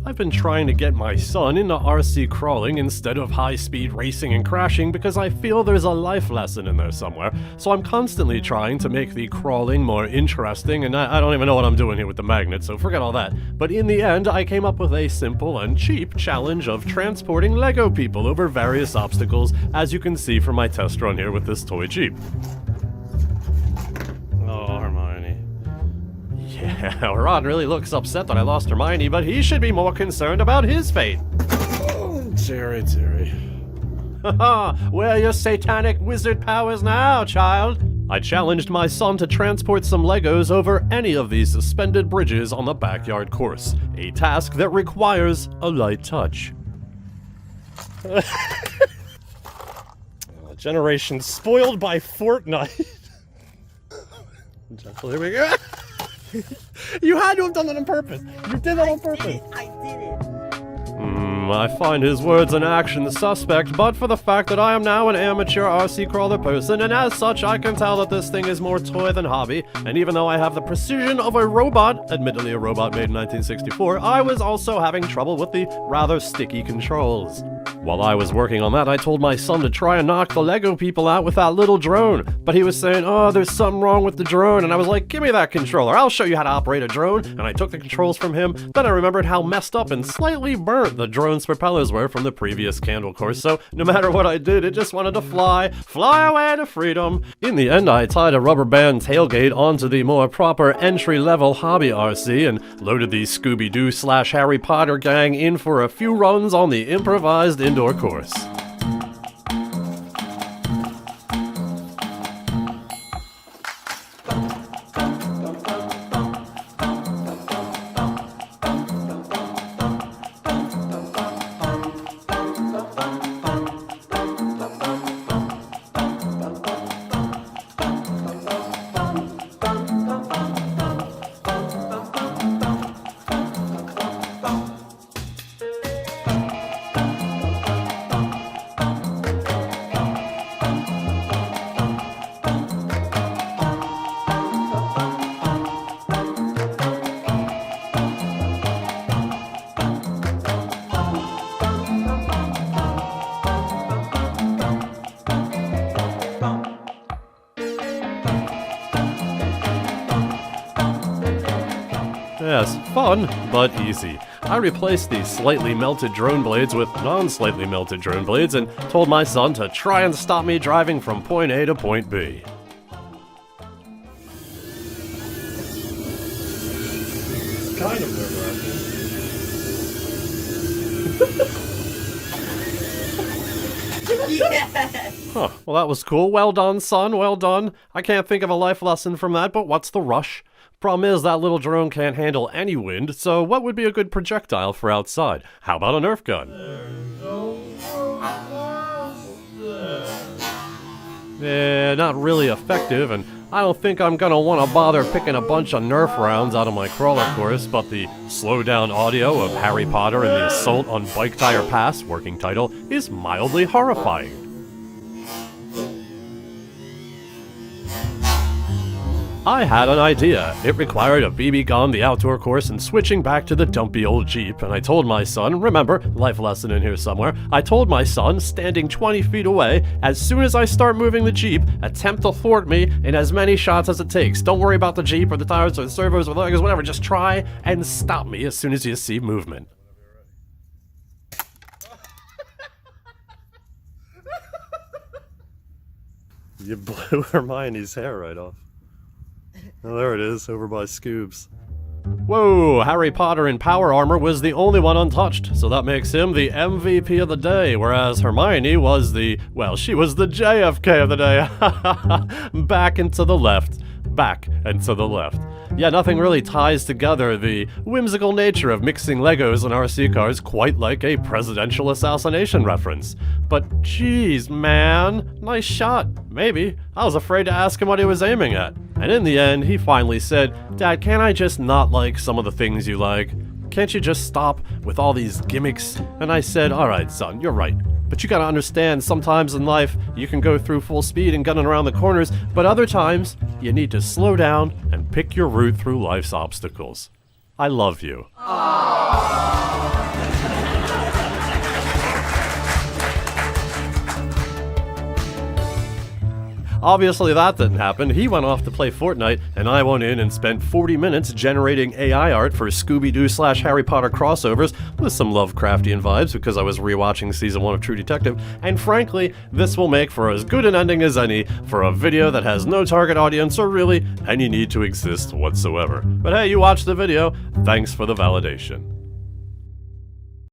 I've been trying to get my son into RC crawling instead of high-speed racing and crashing because I feel there's a life lesson in there somewhere, so I'm constantly trying to make the crawling more interesting, and I don't even know what I'm doing here with the magnet, so forget all that. But in the end, I came up with a simple and cheap challenge of transporting Lego people over various obstacles, as you can see from my test run here with this toy Jeep. Oh, Hermione. Yeah, Ron really looks upset that I lost Hermione, but he should be more concerned about his fate. Oh, Terry. Haha, where are your satanic wizard powers now, child? I challenged my son to transport some Legos over any of these suspended bridges on the backyard course, a task that requires a light touch. Generation spoiled by Fortnite. Gentle, here we go. You had to have done that on purpose. You did that on purpose. I did it. I find his words and actions suspect, but for the fact that I am now an amateur RC crawler person, and as such I can tell that this thing is more toy than hobby, and even though I have the precision of a robot, admittedly a robot made in 1964, I was also having trouble with the rather sticky controls. While I was working on that, I told my son to try and knock the Lego people out with that little drone, but he was saying, oh, there's something wrong with the drone, and I was like, give me that controller, I'll show you how to operate a drone, and I took the controls from him. Then I remembered how messed up and slightly burnt the drone's propellers were from the previous candle course, so no matter what I did, it just wanted to fly away to freedom. In the end, I tied a rubber band tailgate onto the more proper entry-level hobby RC and loaded the Scooby-Doo / Harry Potter gang in for a few runs on the improvised indoor course. Yes, fun, but easy. I replaced the slightly melted drone blades with non-slightly melted drone blades and told my son to try and stop me driving from point A to point B. It's kind of nerve-wracking. Yes! Huh, well that was cool. Well done, son, well done. I can't think of a life lesson from that, but what's the rush? Problem is, that little drone can't handle any wind, so what would be a good projectile for outside? How about a Nerf gun? Yeah, not really effective, and I don't think I'm gonna want to bother picking a bunch of Nerf rounds out of my crawler course, but the slow-down audio of Harry Potter and the Assault on Bike Tire Pass, working title, is mildly horrifying. I had an idea. It required a BB gun, the outdoor course, and switching back to the dumpy old Jeep, and I told my son, remember, life lesson in here somewhere, I told my son, standing 20 feet away, as soon as I start moving the Jeep, attempt to thwart me in as many shots as it takes. Don't worry about the Jeep or the tires or the servos or the Legos, whatever, just try and stop me as soon as you see movement. You blew Hermione's hair right off. Oh, there it is, over by Scoobs. Whoa, Harry Potter in power armor was the only one untouched, so that makes him the MVP of the day, whereas Hermione was she was the JFK of the day. Back and to the left. Back and to the left. Yeah, nothing really ties together the whimsical nature of mixing Legos and RC cars quite like a presidential assassination reference. But geez, man, nice shot. Maybe. I was afraid to ask him what he was aiming at. And in the end, he finally said, Dad, can't I just not like some of the things you like? Can't you just stop with all these gimmicks? And I said, alright son, you're right. But you gotta understand, sometimes in life, you can go through full speed and gunning around the corners, but other times, you need to slow down and pick your route through life's obstacles. I love you. Aww. Obviously that didn't happen. He went off to play Fortnite, and I went in and spent 40 minutes generating AI art for Scooby-Doo / Harry Potter crossovers with some Lovecraftian vibes because I was rewatching season 1 of True Detective, and frankly, this will make for as good an ending as any for a video that has no target audience or really any need to exist whatsoever. But hey, you watched the video, thanks for the validation.